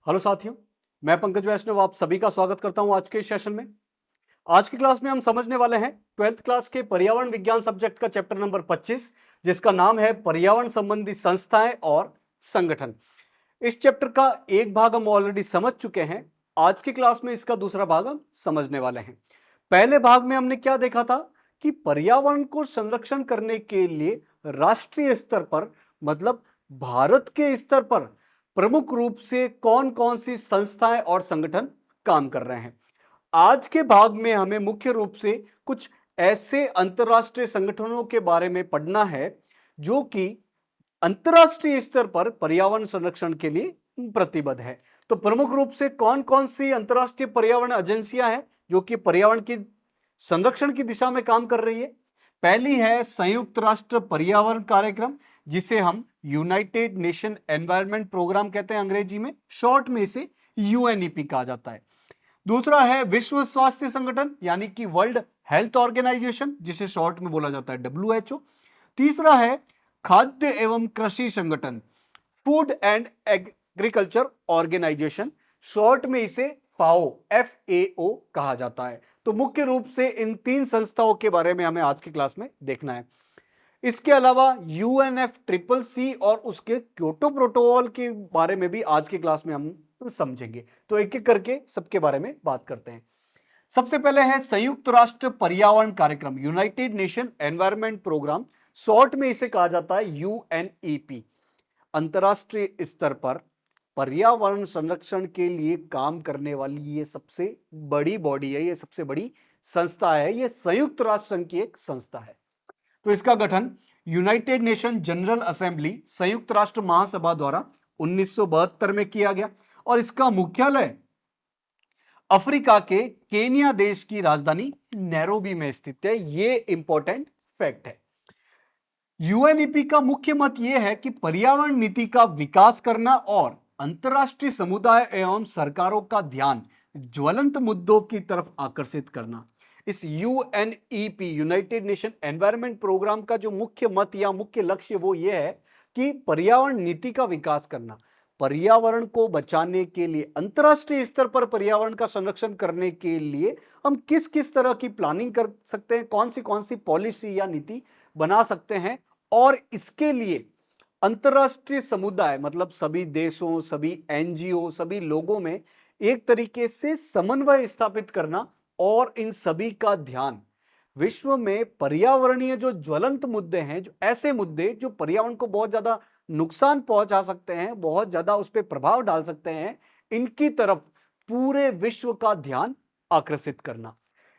Hello साथियों, मैं पंकज वैष्णव आप सभी का स्वागत करता हूं आज के सेशन में। आज की क्लास में हम समझने वाले हैं 12th क्लास के पर्यावरण विज्ञान सब्जेक्ट का चैप्टर नंबर 25, जिसका नाम है पर्यावरण संबंधी संस्थाएं और संगठन। इस चैप्टर का एक भाग हम ऑलरेडी समझ चुके हैं। आज की क्लास में इसका दूसरा भाग हम समझने वाले हैं। पहले भाग में हमने क्या देखा था कि पर्यावरण को संरक्षण करने के लिए राष्ट्रीय स्तर पर, मतलब भारत के स्तर पर प्रमुख रूप से कौन कौन सी संस्थाएं और संगठन काम कर रहे हैं। आज के भाग में हमें मुख्य रूप से कुछ ऐसे अंतरराष्ट्रीय संगठनों के बारे में पढ़ना है जो कि अंतरराष्ट्रीय स्तर पर पर्यावरण संरक्षण के लिए प्रतिबद्ध है। तो प्रमुख रूप से कौन कौन सी अंतरराष्ट्रीय पर्यावरण एजेंसियां हैं जो कि पर्यावरण की संरक्षण की दिशा में काम कर रही है। पहली है संयुक्त राष्ट्र पर्यावरण कार्यक्रम, जिसे हम यूनाइटेड नेशन एनवायरनमेंट प्रोग्राम कहते हैं अंग्रेजी में, शॉर्ट में इसे यूएनईपी कहा जाता है। दूसरा है विश्व स्वास्थ्य संगठन यानी कि वर्ल्ड हेल्थ ऑर्गेनाइजेशन, जिसे शॉर्ट में बोला जाता है डब्ल्यूएचओ। तीसरा है खाद्य एवं कृषि संगठन, food and agriculture organisation, short में इसे फाओ FAO कहा जाता है। तो मुख्य रूप से इन तीन संस्थाओं के बारे में हमें आज की क्लास में देखना है। इसके अलावा UNFCCC और उसके क्योटो प्रोटोकॉल के बारे में भी आज की क्लास में हम समझेंगे। तो एक एक करके सबके बारे में बात करते हैं। सबसे पहले है संयुक्त राष्ट्र पर्यावरण कार्यक्रम, united nation environment programme, short में इसे कहा जाता है UNEP। अंतरराष्ट्रीय स्तर पर पर्यावरण संरक्षण के लिए काम करने वाली ये सबसे बड़ी बॉडी है, ये सबसे बड़ी संस्था है, ये संयुक्त राष्ट्र संघ की एक संस्था है। तो इसका गठन यूनाइटेड नेशन जनरल असेंबली, संयुक्त राष्ट्र महासभा द्वारा 1972 में किया गया और इसका मुख्यालय अफ्रीका के केनिया देश की राजधानी नैरोबी में स्थित है। यह इंपॉर्टेंट फैक्ट है। यूएनईपी का मुख्य मत यह है कि पर्यावरण नीति का विकास करना और अंतरराष्ट्रीय समुदाय एवं सरकारों का ध्यान ज्वलंत मुद्दों की तरफ आकर्षित करना। इस UNEP, united nation environment programme का जो मुख्य मत या मुख्य लक्ष्य वो ये है कि पर्यावरण नीति का विकास करना, पर्यावरण को बचाने के लिए, अंतरराष्ट्रीय स्तर पर पर्यावरण का संरक्षण करने के लिए हम किस किस तरह की प्लानिंग कर सकते हैं, कौन सी पॉलिसी या नीति बना सकते हैं, और इसके लिए अंतरराष्ट्रीय समुदाय, मतलब सभी देशों, सभी NGO, सभी लोगों में एक तरीके से समन्वय स्थापित करना और इन सभी का ध्यान विश्व में पर्यावरणीय जो ज्वलंत मुद्दे हैं, जो ऐसे मुद्दे जो पर्यावरण को बहुत ज्यादा नुकसान पहुंचा सकते हैं, बहुत ज्यादा उस पर प्रभाव डाल सकते हैं, इनकी तरफ पूरे विश्व का ध्यान आकर्षित करना।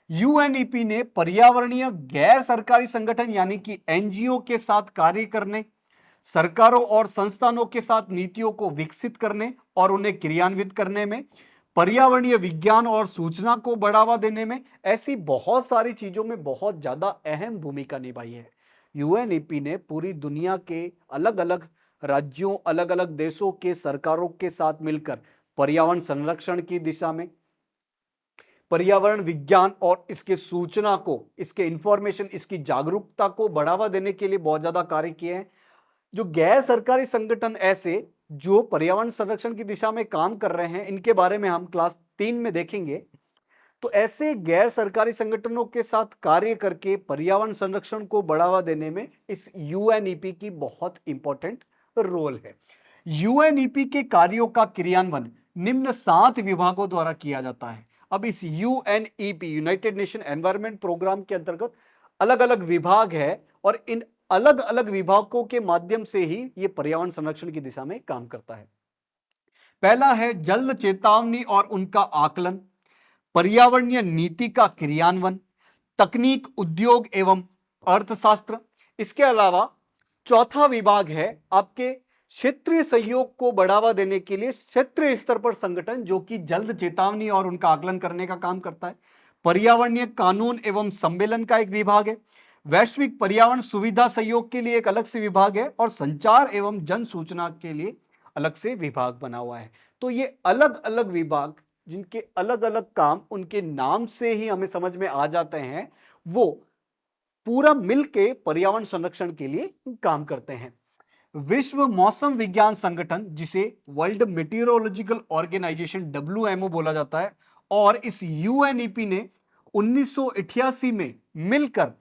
यूएनईपी ने पर्यावरणीय गैर सरकारी संगठन यानी कि NGO के साथ कार्य करने, सरकारों और संस्थानों के साथ नीतियों को विकसित करने और उन्हें क्रियान्वित करने में, पर्यावरणीय विज्ञान और सूचना को बढ़ावा देने में, ऐसी बहुत सारी चीजों में बहुत ज्यादा अहम भूमिका निभाई है। यूएनईपी ने पूरी दुनिया के अलग अलग राज्यों, अलग अलग देशों के सरकारों के साथ मिलकर पर्यावरण संरक्षण की दिशा में, पर्यावरण विज्ञान और इसके सूचना को, इसके इंफॉर्मेशन, इसकी जागरूकता को बढ़ावा देने के लिए बहुत ज्यादा कार्य किए हैं। जो गैर सरकारी संगठन ऐसे जो पर्यावरण संरक्षण की दिशा में काम कर रहे हैं, इनके बारे में हम क्लास 3 में देखेंगे। तो ऐसे गैर सरकारी संगठनों के साथ कार्य करके पर्यावरण संरक्षण को बढ़ावा देने में इस यूएनईपी की बहुत इंपॉर्टेंट रोल है। यूएनईपी के कार्यों का क्रियान्वयन निम्न 7 विभागों द्वारा किया जाता है। अब इस UNEP, united nation environment programme के अंतर्गत अलग अलग विभाग है और इन अलग अलग विभागों के माध्यम से ही यह पर्यावरण संरक्षण की दिशा में काम करता है। पहला है जल चेतावनी और उनका आकलन, पर्यावरणीय नीति का क्रियान्वयन, तकनीक, उद्योग एवं अर्थशास्त्र। इसके अलावा चौथा विभाग है आपके क्षेत्रीय सहयोग को बढ़ावा देने के लिए क्षेत्रीय स्तर पर संगठन, जो कि जल्द चेतावनी और उनका आकलन करने का काम करता है। पर्यावरणीय कानून एवं सम्मेलन का एक विभाग है। वैश्विक पर्यावरण सुविधा सहयोग के लिए एक अलग से विभाग है और संचार एवं जन सूचना के लिए अलग से विभाग बना हुआ है। तो ये अलग अलग विभाग, जिनके अलग अलग काम उनके नाम से ही हमें समझ में आ जाते हैं, वो पूरा मिलके पर्यावरण संरक्षण के लिए काम करते हैं। विश्व मौसम विज्ञान संगठन, जिसे वर्ल्ड मेटीरियोलॉजिकल ऑर्गेनाइजेशन WMO बोला जाता है, और इस UNEP ने 1988 में मिलकर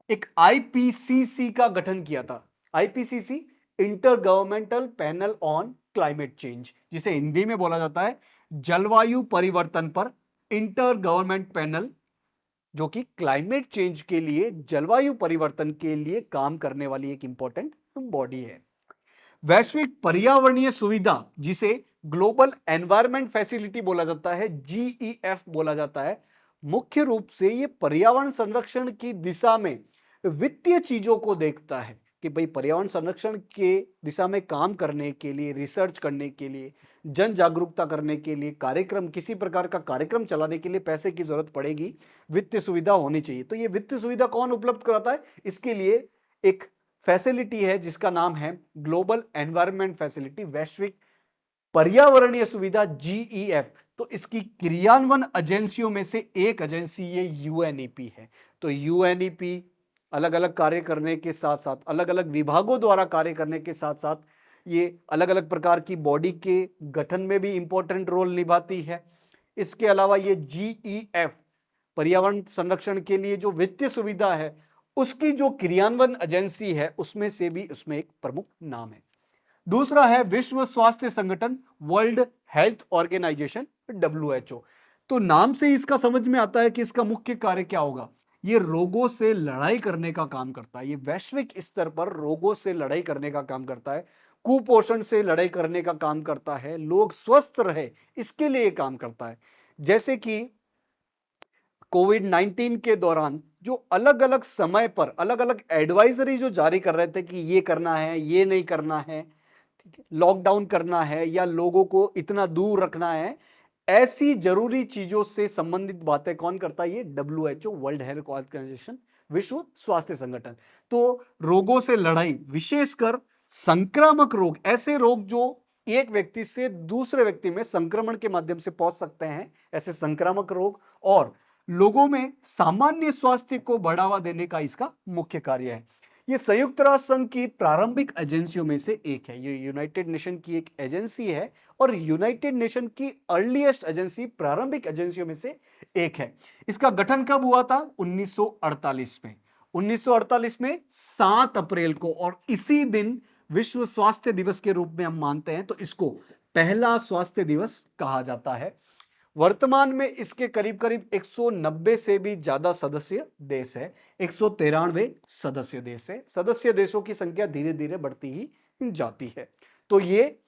एक IPCC का गठन किया था। IPCC, inter governmental panel on climate change, जिसे हिंदी में बोला जाता है जलवायु परिवर्तन पर इंटर गवर्नमेंट पैनल, जो कि क्लाइमेट चेंज के लिए, जलवायु परिवर्तन के लिए काम करने वाली एक इंपॉर्टेंट बॉडी है। वैश्विक पर्यावरणीय सुविधा, जिसे ग्लोबल एनवायरमेंट फैसिलिटी बोला जाता है, GEF बोला जाता है, मुख्य रूप से ये पर्यावरण संरक्षण की दिशा में वित्तीय चीजों को देखता है कि भाई पर्यावरण संरक्षण के दिशा में काम करने के लिए, रिसर्च करने के लिए, जन जागरूकता करने के लिए, कार्यक्रम, किसी प्रकार का कार्यक्रम चलाने के लिए पैसे की जरूरत पड़ेगी, वित्तीय सुविधा होनी चाहिए। तो ये वित्तीय सुविधा कौन उपलब्ध कराता है? इसके लिए एक फैसिलिटी है जिसका नाम है ग्लोबल एनवायरमेंट फैसिलिटी, वैश्विक पर्यावरणीय सुविधा, GEF। तो इसकी क्रियान्वयन एजेंसियों में से एक एजेंसी ये UNEP है। तो UNEP अलग अलग कार्य करने के साथ साथ, अलग अलग विभागों द्वारा कार्य करने के साथ साथ, ये अलग अलग प्रकार की बॉडी के गठन में भी इंपॉर्टेंट रोल निभाती है। इसके अलावा ये GEF, पर्यावरण संरक्षण के लिए जो वित्तीय सुविधा है, उसकी जो क्रियान्वयन एजेंसी है, उसमें से भी उसमें एक प्रमुख नाम है। दूसरा है विश्व स्वास्थ्य संगठन, वर्ल्ड हेल्थ ऑर्गेनाइजेशन, WHO। तो नाम से इसका समझ में आता है कि इसका मुख्य कार्य क्या होगा। ये रोगों से लड़ाई करने का काम करता है। ये वैश्विक स्तर पर रोगों से लड़ाई करने का काम करता है, कुपोषण से लड़ाई करने का काम करता है, लोग स्वस्थ रहे इसके लिए काम करता है। जैसे कि कोविड-19 के दौरान जो अलग अलग समय पर अलग अलग एडवाइजरी जो जारी कर रहे थे कि ये करना है, ये नहीं करना है, ठीक है, लॉकडाउन करना है या लोगों को इतना दूर रखना है, ऐसी जरूरी चीजों से संबंधित बातें कौन करता है? ये WHO, वर्ल्ड हेल्थ ऑर्गेनाइजेशन, विश्व स्वास्थ्य संगठन। तो रोगों से लड़ाई, विशेषकर संक्रामक रोग, ऐसे रोग जो एक व्यक्ति से दूसरे व्यक्ति में संक्रमण के माध्यम से पहुंच सकते हैं, ऐसे संक्रामक रोग, और लोगों में सामान्य स्वास्थ्य को बढ़ावा देने का इसका मुख्य कार्य है। ये संयुक्त राष्ट्र संघ की प्रारंभिक एजेंसियों में से एक है। ये यूनाइटेड नेशन की एक एजेंसी है और यूनाइटेड नेशन की अर्लीस्ट एजेंसी, प्रारंभिक एजेंसियों में से एक है। इसका गठन कब हुआ था? 1948 में। 1948 में 7 अप्रैल को, और इसी दिन विश्व स्वास्थ्य दिवस के रूप में हम मानते हैं, तो इसको पहला स्वास्थ्य दिवस कहा जाता है। वर्तमान में इसके करीब करीब 190 से भी ज्यादा सदस्य देश है, 193 सदस्य देश है। सदस्य देशों की संख्या धीरे धीरे बढ़ती ही जाती है। तो ये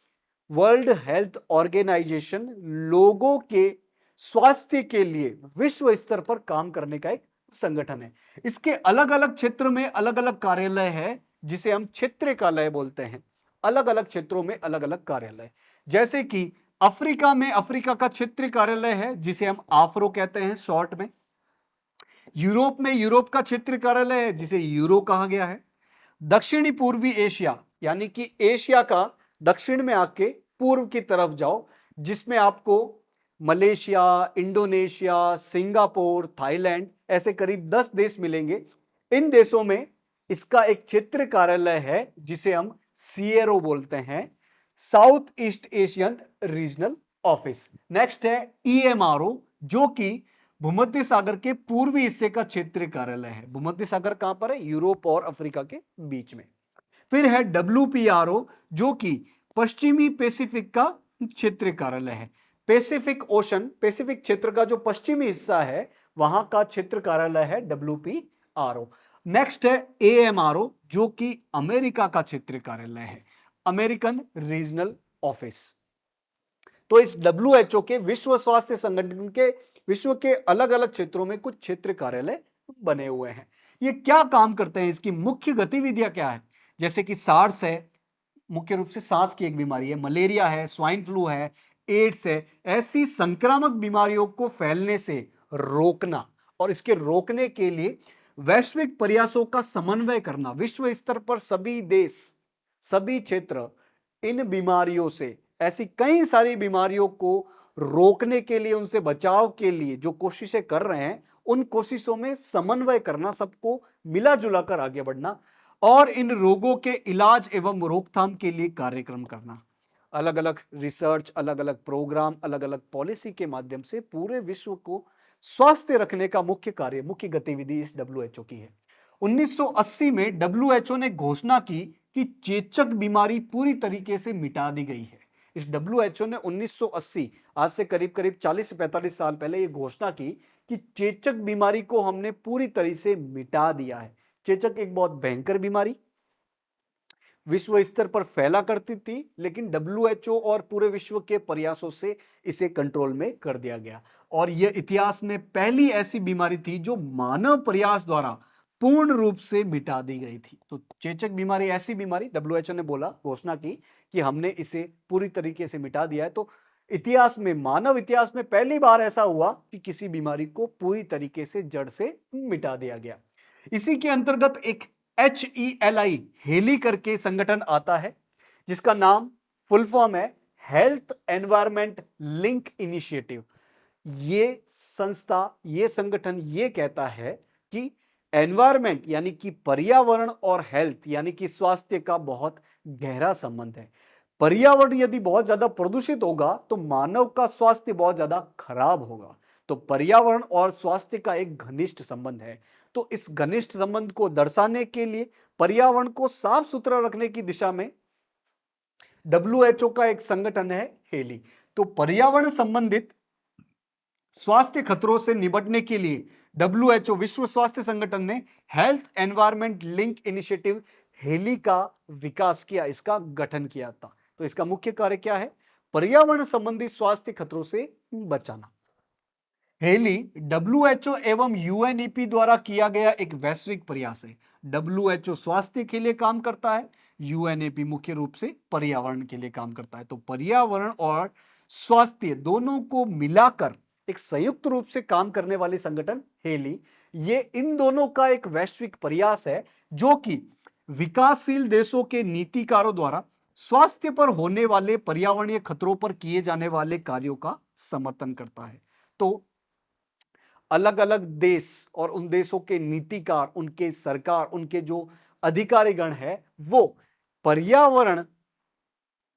वर्ल्ड हेल्थ ऑर्गेनाइजेशन लोगों के स्वास्थ्य के लिए विश्व स्तर पर काम करने का एक संगठन है। इसके अलग अलग क्षेत्र में अलग अलग कार्यालय है, जिसे हम क्षेत्रीय कार्यालय बोलते हैं। अलग अलग क्षेत्रों में अलग अलग कार्यालय, जैसे कि अफ्रीका में अफ्रीका का क्षेत्रीय कार्यालय है, जिसे हम AFRO कहते हैं शॉर्ट में। यूरोप में यूरोप का क्षेत्रीय कार्यालय है, जिसे यूरो कहा गया है। दक्षिणी पूर्वी एशिया, यानी कि एशिया का दक्षिण में आके पूर्व की तरफ जाओ, जिसमें आपको मलेशिया, इंडोनेशिया, सिंगापुर, थाईलैंड, ऐसे करीब 10 देश मिलेंगे। इन देशों में इसका एक क्षेत्रीय कार्यालय है, जिसे हम CRO बोलते हैं, south east Asian regional office. Next है EMRO, जो कि भूमध्य सागर के पूर्वी हिस्से का क्षेत्रीय कार्यालय है। भूमध्य सागर कहां पर है? यूरोप और अफ्रीका के बीच में। फिर है WPRO, जो कि पश्चिमी पैसिफिक का क्षेत्रीय कार्यालय है। पैसिफिक ओशन, पैसिफिक क्षेत्र का जो पश्चिमी हिस्सा है, वहां का क्षेत्र कार्यालय है WPRO। नेक्स्ट है AMRO, जो कि अमेरिका का क्षेत्रीय कार्यालय है, अमेरिकन रीजनल ऑफिस। तो इस WHO के, विश्व स्वास्थ्य संगठन के, विश्व के अलग अलग क्षेत्रों में कुछ क्षेत्रीय कार्यालय बने हुए हैं। ये क्या काम करते हैं? इसकी मुख्य गतिविधियां क्या है? जैसे कि SARS है, मुख्य रूप से सांस की एक बीमारी है, मलेरिया है, स्वाइन फ्लू है, एड्स है, ऐसी संक्रामक बीमारियों को फैलने से रोकना, और इसके रोकने के लिए वैश्विक प्रयासों का समन्वय करना। विश्व स्तर पर सभी देश, सभी क्षेत्र इन बीमारियों से, ऐसी कई सारी बीमारियों को रोकने के लिए, उनसे बचाव के लिए जो कोशिशें कर रहे हैं, उन कोशिशों में समन्वय करना, सबको मिला जुला कर आगे बढ़ना। और इन रोगों के इलाज एवं रोकथाम के लिए कार्यक्रम करना। अलग अलग रिसर्च, अलग अलग प्रोग्राम, अलग अलग पॉलिसी के माध्यम से पूरे विश्व को स्वास्थ्य रखने का मुख्य कार्य, मुख्य गतिविधि इस डब्ल्यूएचओ की है। 1980 में डब्ल्यूएचओ ने घोषणा की कि चेचक बीमारी पूरी तरीके से मिटा दी गई है। इस डब्ल्यूएचओ ने 1980, आज से करीब करीब 40 से 45 साल पहले ये घोषणा की कि चेचक बीमारी को हमने पूरी तरह से मिटा दिया है। चेचक एक बहुत भयंकर बीमारी विश्व स्तर पर फैला करती थी, लेकिन डब्ल्यूएचओ और पूरे विश्व के प्रयासों से इसे कंट्रोल में कर दिया गया। और यह इतिहास में पहली ऐसी बीमारी थी जो मानव प्रयास द्वारा पूर्ण रूप से मिटा दी गई थी। तो चेचक बीमारी ऐसी बीमारी, डब्ल्यूएचओ ने बोला, घोषणा की कि हमने इसे पूरी तरीके से मिटा दिया है। तो इतिहास में, मानव इतिहास में पहली बार ऐसा हुआ कि किसी बीमारी को पूरी तरीके से जड़ से मिटा दिया गया। इसी के अंतर्गत एक HELI, हेली करके संगठन आता है, जिसका नाम फुल फॉर्म है हेल्थ एनवायरमेंट लिंक इनिशिएटिव। ये संस्था, ये संगठन ये कहता है कि एनवायरमेंट यानी कि पर्यावरण और हेल्थ यानी कि स्वास्थ्य का बहुत गहरा संबंध है। पर्यावरण यदि बहुत ज्यादा प्रदूषित होगा तो मानव का स्वास्थ्य बहुत ज्यादा खराब होगा। तो पर्यावरण और स्वास्थ्य का एक घनिष्ठ संबंध है। तो इस घनिष्ठ संबंध को दर्शाने के लिए, पर्यावरण को साफ सुथरा रखने की दिशा में डब्ल्यूएचओ का एक संगठन है हेली। तो पर्यावरण संबंधित स्वास्थ्य खतरों से निपटने के लिए डब्ल्यूएचओ, विश्व स्वास्थ्य संगठन ने health environment link initiative HELI का विकास किया, इसका गठन किया था। तो इसका मुख्य कार्य क्या है? पर्यावरण संबंधी स्वास्थ्य खतरों से बचाना। हेली डब्ल्यूएचओ एवं यूएनईपी द्वारा किया गया एक वैश्विक प्रयास है। डब्ल्यूएचओ स्वास्थ्य के लिए काम करता है, यूएनईपी मुख्य रूप से पर्यावरण के लिए काम करता है। तो पर्यावरण और स्वास्थ्य दोनों को मिलाकर एक संयुक्त रूप से काम करने वाली संगठन हेली, ये इन दोनों का एक वैश्विक प्रयास है जो कि विकासशील देशों के नीतिकारों द्वारा स्वास्थ्य पर होने वाले पर्यावरणीय खतरों पर किए जाने वाले कार्यों का समर्थन करता है। तो अलग अलग देश और उन देशों के नीतिकार, उनके सरकार, उनके जो अधिकारीगण है, वो पर्यावरण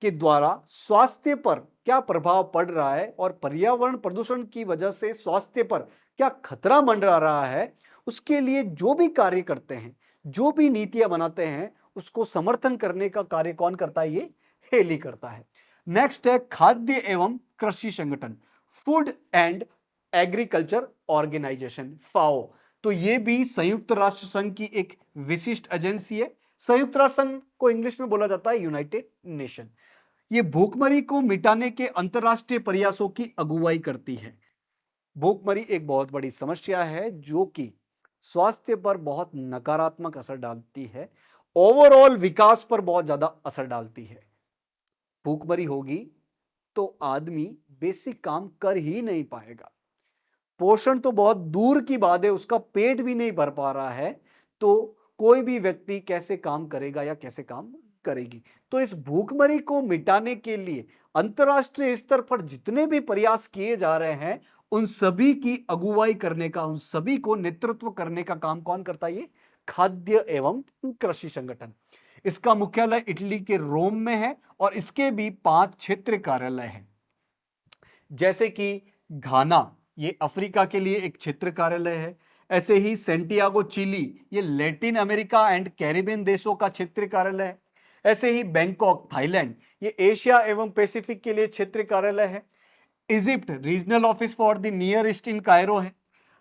के द्वारा स्वास्थ्य पर क्या प्रभाव पड़ रहा है और पर्यावरण प्रदूषण की वजह से स्वास्थ्य पर क्या खतरा मंडरा रहा है, उसके लिए जो भी कार्य करते हैं, जो भी नीतियां बनाते हैं, उसको समर्थन करने का कार्य कौन करता है? ये हेली करता है। नेक्स्ट है खाद्य एवं कृषि संगठन, फूड एंड एग्रीकल्चर ऑर्गेनाइजेशन, फाओ। तो ये भी संयुक्त राष्ट्र संघ की एक विशिष्ट एजेंसी है। संयुक्त राष्ट्र संघ को इंग्लिश में बोला जाता है यूनाइटेड नेशन। ये भूखमरी को मिटाने के अंतरराष्ट्रीय प्रयासों की अगुवाई करती है। भूखमरी एक बहुत बड़ी समस्या है जो कि स्वास्थ्य पर बहुत नकारात्मक असर डालती है, ओवरऑल विकास पर बहुत ज्यादा असर डालती है। भूखमरी होगी तो आदमी बेसिक काम कर ही नहीं पाएगा। पोषण तो बहुत दूर की बात है, उसका पेट भी नहीं भर पा रहा है, तो कोई भी व्यक्ति कैसे काम करेगा या कैसे काम करेगी? तो इस भूखमरी को मिटाने के लिए अंतरराष्ट्रीय स्तर पर जितने भी प्रयास किए जा रहे हैं, उन सभी की अगुवाई करने का, उन सभी को नेतृत्व करने का काम कौन करता है? ये खाद्य एवं कृषि संगठन। इसका मुख्यालय इटली के रोम में है और इसके भी 5 क्षेत्रीय कार्यालय हैं, जैसे कि घाना, ये अफ्रीका के लिए एक क्षेत्र कार्यालय है। ऐसे ही सेंटियागो चिली, ये लैटिन अमेरिका एंड कैरिबियन देशों का क्षेत्रीय कार्यालय है। ऐसे ही बैंकॉक थाईलैंड, ये एशिया एवं पैसिफिक के लिए क्षेत्रीय कार्यालय है। Egypt regional office for the near east in Cairo है।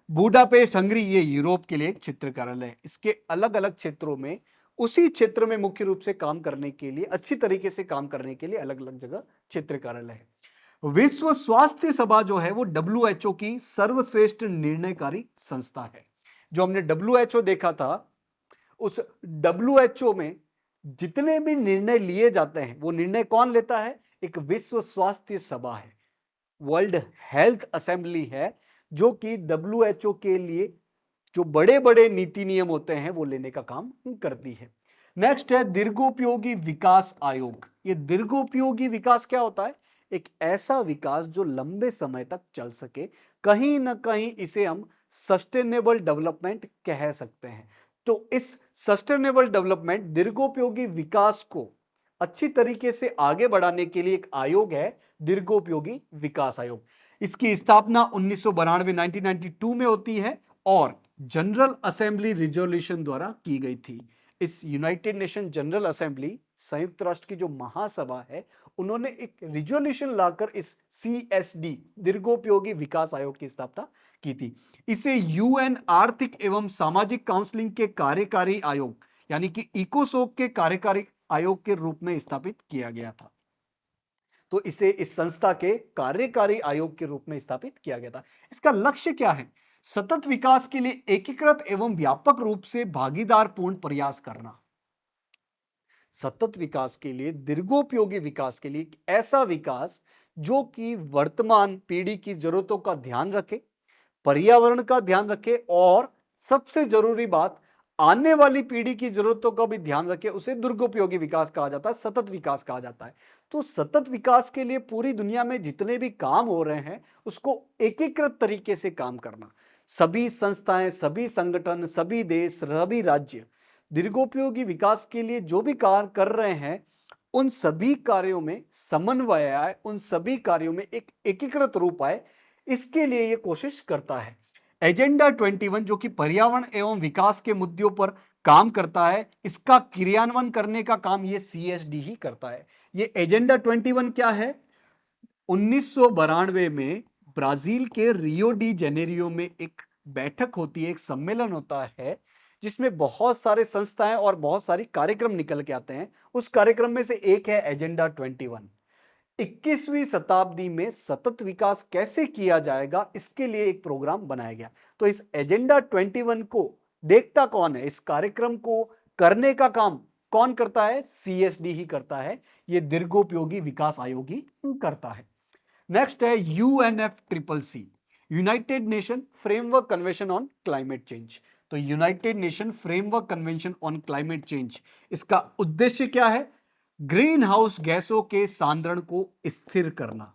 बुडापेस्ट हंगरी, ये यूरोप के लिए एक क्षेत्र कार्यालय है। इसके अलग अलग क्षेत्रों में उसी क्षेत्र में मुख्य रूप से काम करने के लिए, अच्छी तरीके से काम करने के लिए अलग अलग जगह क्षेत्र कार्यालय है। विश्व स्वास्थ्य सभा जो है वो डब्ल्यूएचओ की सर्वश्रेष्ठ निर्णयकारी संस्था है। जो हमने डब्ल्यूएचओ देखा था, उस डब्ल्यूएचओ में जितने भी निर्णय लिए जाते हैं, वो निर्णय कौन लेता है? एक विश्व स्वास्थ्य सभा है, वर्ल्ड हेल्थ असेंबली है, जो कि डब्ल्यूएचओ के लिए जो बड़े बड़े नीति नियम होते हैं वो लेने का काम करती है। नेक्स्ट है दीर्घोपयोगी विकास आयोग। ये दीर्घोपयोगी विकास क्या होता है? एक ऐसा विकास जो लंबे समय तक चल सके, कहीं ना कहीं इसे हम सस्टेनेबल डेवलपमेंट कह सकते हैं। तो इस सस्टेनेबल डेवलपमेंट दीर्घोपयोगी विकास को अच्छी तरीके से आगे बढ़ाने के लिए एक आयोग है, दीर्घोपयोगी विकास आयोग। इसकी स्थापना 1992 1992 में होती है और जनरल असेंबली रिजोल्यूशन द्वारा की गई थी। इस यूनाइटेड नेशन जनरल असेंबली, संयुक्त राष्ट्र की जो महासभा है, उन्होंने एक रिजोल्यूशन लाकर इस CSD दीर्घोपयोगी विकास आयोग की स्थापना की थी। इसे UN आर्थिक एवं सामाजिक काउंसलिंग के कार्यकारी आयोग यानी कि इकोसोक के कार्यकारी आयोग के रूप में स्थापित किया गया था। तो इसे इस संस्था के कार्यकारी आयोग के रूप में स्थापित किया गया था। इसका लक्ष्य क्या है? सतत विकास के लिए एकीकृत एवं व्यापक रूप से भागीदारपूर्ण प्रयास करना। सतत विकास के लिए, दीर्घोपयोगी विकास के लिए ऐसा विकास जो कि वर्तमान पीढ़ी की जरूरतों का ध्यान रखे, पर्यावरण का ध्यान रखे और सबसे जरूरी बात, आने वाली पीढ़ी की जरूरतों का भी ध्यान रखे, उसे दीर्घोपयोगी विकास कहा जाता है, सतत विकास कहा जाता है। तो सतत विकास के लिए पूरी दुनिया में जितने भी काम हो रहे हैं उसको एकीकृत तरीके से काम करना। सभी संस्थाएं, सभी संगठन, सभी देश, सभी राज्य दीर्घोपयोगी विकास के लिए जो भी कार्य कर रहे हैं उन सभी कार्यों में समन्वय आए, उन सभी कार्यों में एक एकीकृत रूप आए, इसके लिए यह कोशिश करता है। एजेंडा 21 जो कि पर्यावरण एवं विकास के मुद्दों पर काम करता है, इसका क्रियान्वयन करने का काम ये CSD ही करता है। ये एजेंडा 21 क्या है? 1992 में ब्राजील के रियो डी जेनेरियो में एक बैठक होती है, एक सम्मेलन होता है जिसमें बहुत सारे संस्थाएं और बहुत सारी कार्यक्रम निकल के आते हैं। उस कार्यक्रम में से एक है एजेंडा 21। 21वीं शताब्दी में सतत विकास कैसे किया जाएगा, इसके लिए एक प्रोग्राम बनाया गया। तो इस एजेंडा 21 को देखता कौन है? इस कार्यक्रम को करने का काम कौन करता है? CSD ही करता है, यह दीर्घोपयोगी विकास आयोग ही करता है। नेक्स्ट है UNFCCC, united nation framework convention on climate change. तो united nation framework convention on climate change, इसका उद्देश्य क्या है? ग्रीन हाउस गैसों के सांद्रण को स्थिर करना।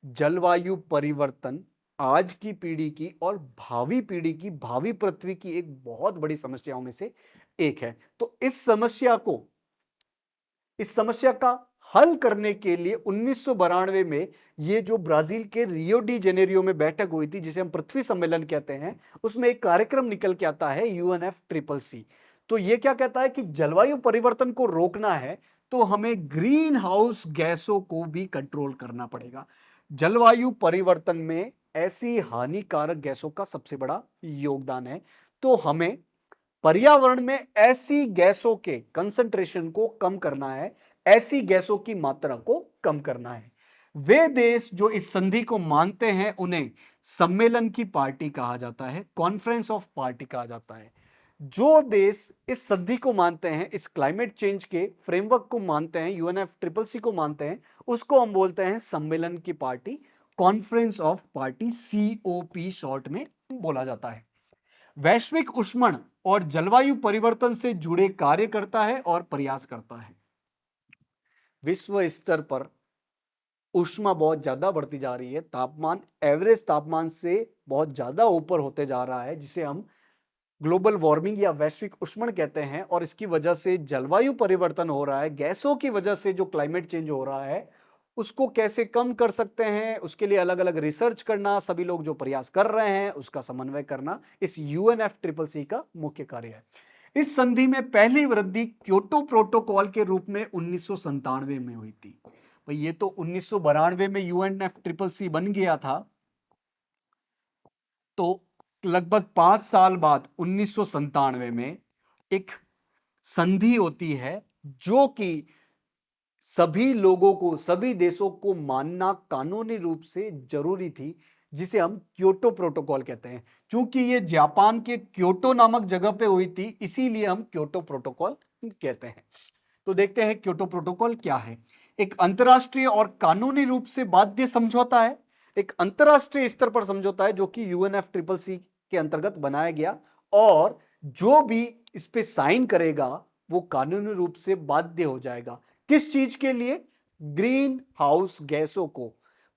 जलवायु परिवर्तन आज की पीढ़ी की और भावी पीढ़ी की, भावी पृथ्वी की एक बहुत बड़ी समस्याओं में से एक है। तो इस समस्या का हल करने के लिए 1992 में ये जो ब्राजील के रियो डी जेनेरियो में बैठक हुई थी, जिसे हम पृथ्वी सम्मेलन कहते हैं, उसमें एक कार्यक्रम निकल के आता है UNFCCC। तो ये क्या कहता है कि जलवायु परिवर्तन को रोकना है तो हमें ग्रीन हाउस गैसों को भी कंट्रोल करना पड़ेगा। जलवायु परिवर्तन में ऐसी हानिकारक गैसों का सबसे बड़ा योगदान है, तो हमें पर्यावरण में ऐसी गैसों के कंसंट्रेशन को कम करना है, ऐसी गैसों की मात्रा को कम करना है। वे देश जो इस संधि को मानते हैं उन्हें सम्मेलन की पार्टी कहा जाता है, कॉन्फ्रेंस ऑफ पार्टी कहा जाता है। जो देश इस संधि को मानते हैं, इस क्लाइमेट चेंज के फ्रेमवर्क को मानते हैं, UNFCCC को मानते हैं, उसको हम बोलते हैं सम्मेलन की party, conference of party, COP short में बोला जाता है। वैश्विक ऊष्मन और जलवायु परिवर्तन से जुड़े कार्य करता है और प्रयास करता है। विश्व स्तर पर ऊष्मा बहुत ज्यादा बढ़ती जा रही है, तापमान एवरेज तापमान से बहुत ज्यादा ऊपर होते जा रहा है, जिसे हम ग्लोबल वार्मिंग या वैश्विक ऊष्मन कहते हैं। और इसकी वजह से जलवायु परिवर्तन हो रहा है, गैसों की वजह से जो क्लाइमेट चेंज हो रहा है उसको कैसे कम कर सकते हैं, उसके लिए अलग अलग रिसर्च करना, सभी लोग जो प्रयास कर रहे हैं उसका समन्वय करना, इस UNFCCC का मुख्य कार्य है। इस संधि में पहली वृद्धि क्योटो प्रोटोकॉल के रूप में 1997 में हुई थी। भाई ये तो 1992 में UNFCCC बन गया था, तो लगभग 5 साल बाद 1997 में एक संधि होती है जो कि सभी लोगों को, सभी देशों को मानना कानूनी रूप से जरूरी थी, जिसे हम क्योटो प्रोटोकॉल कहते हैं। क्योंकि ये जापान के क्योटो नामक जगह पे हुई थी, इसीलिए हम क्योटो प्रोटोकॉल कहते हैं। तो देखते हैं क्योटो प्रोटोकॉल क्या है। एक अंतरराष्ट्रीय और कानूनी रूप से बाध्य समझौता है, एक अंतरराष्ट्रीय स्तर पर समझौता है जो कि UNFCCC के अंतर्गत बनाया गया, और जो भी इस पे साइन करेगा वो कानूनी रूप से बाध्य हो जाएगा। किस चीज के लिए? ग्रीन हाउस गैसों को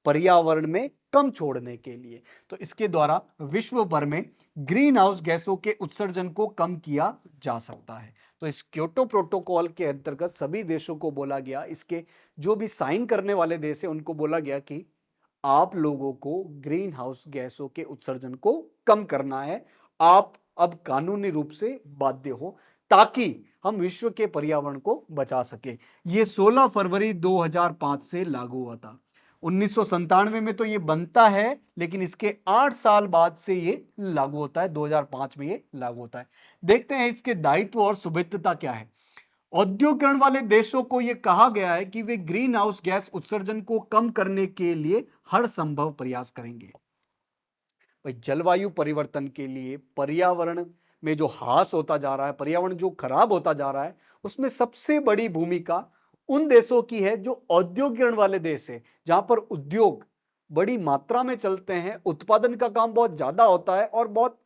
पर्यावरण में कम छोड़ने के लिए। तो इसके द्वारा विश्व भर में ग्रीन हाउस गैसों के उत्सर्जन को कम किया जा सकता है। तो इस क्योटो प्रोटोकॉल के अंतर्गत सभी देशों को बोला गया, इसके जो भी साइन करने वाले देश है उनको बोला गया कि आप लोगों को ग्रीन हाउस गैसों के उत्सर्जन को कम करना है। आप अब कानूनी रूप से बाध्य हो, ताकि हम विश्व के पर्यावरण को बचा सके। यह 16 फरवरी 2005 से लागू हुआ था। 1997 में तो यह बनता है, लेकिन इसके 8 साल बाद से यह लागू होता है। 2005 में यह लागू होता है। देखते हैं इसके दायित्व और सुविधता क्या है। औद्योगिकरण वाले देशों को यह कहा गया है कि वे ग्रीन हाउस गैस उत्सर्जन को कम करने के लिए हर संभव प्रयास करेंगे। भाई, जलवायु परिवर्तन के लिए पर्यावरण में जो ह्रास होता जा रहा है, पर्यावरण जो खराब होता जा रहा है, उसमें सबसे बड़ी भूमिका उन देशों की है जो औद्योगिकरण वाले देश है, जहां पर उद्योग बड़ी मात्रा में चलते हैं, उत्पादन का काम बहुत ज्यादा होता है और बहुत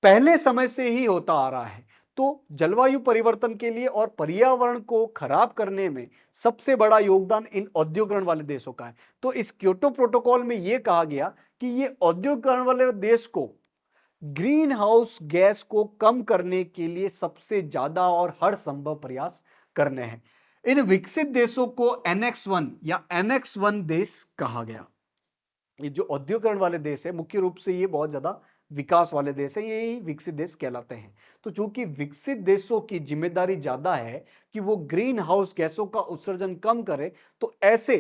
पहले समय से ही होता आ रहा है। तो जलवायु परिवर्तन के लिए और पर्यावरण को खराब करने में सबसे बड़ा योगदान इन औद्योगिकरण वाले देशों का है। तो इस क्योटो प्रोटोकॉल में यह कहा गया कि ये औद्योगिकरण वाले देश को ग्रीन हाउस गैस को कम करने के लिए सबसे ज्यादा और हर संभव प्रयास करने हैं। इन विकसित देशों को एनेक्स 1 या एनेक्स 1 देश कहा गया। ये जो औद्योगिकरण वाले देश है, मुख्य रूप से ये बहुत ज्यादा विकास वाले देश है, यही विकसित देश कहलाते हैं। तो चूंकि विकसित देशों की जिम्मेदारी ज्यादा है कि वो ग्रीन हाउस गैसों का उत्सर्जन कम करे, तो ऐसे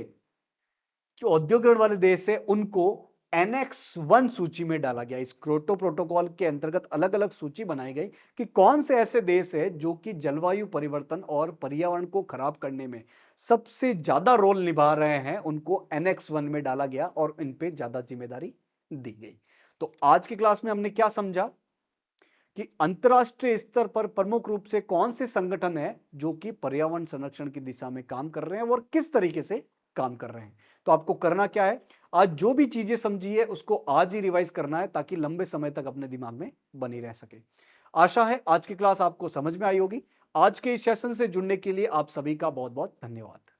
जो औद्योगिकरण वाले देश है उनको एनेक्स 1 सूची में डाला गया। इस क्योटो प्रोटोकॉल के अंतर्गत अलग अलग सूची बनाई गई कि कौन से ऐसे देश है जो कि जलवायु परिवर्तन और पर्यावरण को खराब करने में सबसे ज्यादा रोल निभा रहे हैं, उनको एनेक्स 1 में डाला गया और इन पे ज्यादा जिम्मेदारी दी गई। तो आज की क्लास में हमने क्या समझा कि अंतरराष्ट्रीय स्तर पर प्रमुख रूप से कौन से संगठन है जो कि पर्यावरण संरक्षण की दिशा में काम कर रहे हैं और किस तरीके से काम कर रहे हैं। तो आपको करना क्या है, आज जो भी चीजें समझी है उसको आज ही रिवाइज करना है, ताकि लंबे समय तक अपने दिमाग में बनी रह सके। आशा है आज की क्लास आपको समझ में आई होगी। आज के इस सेशन से जुड़ने के लिए आप सभी का बहुत बहुत धन्यवाद।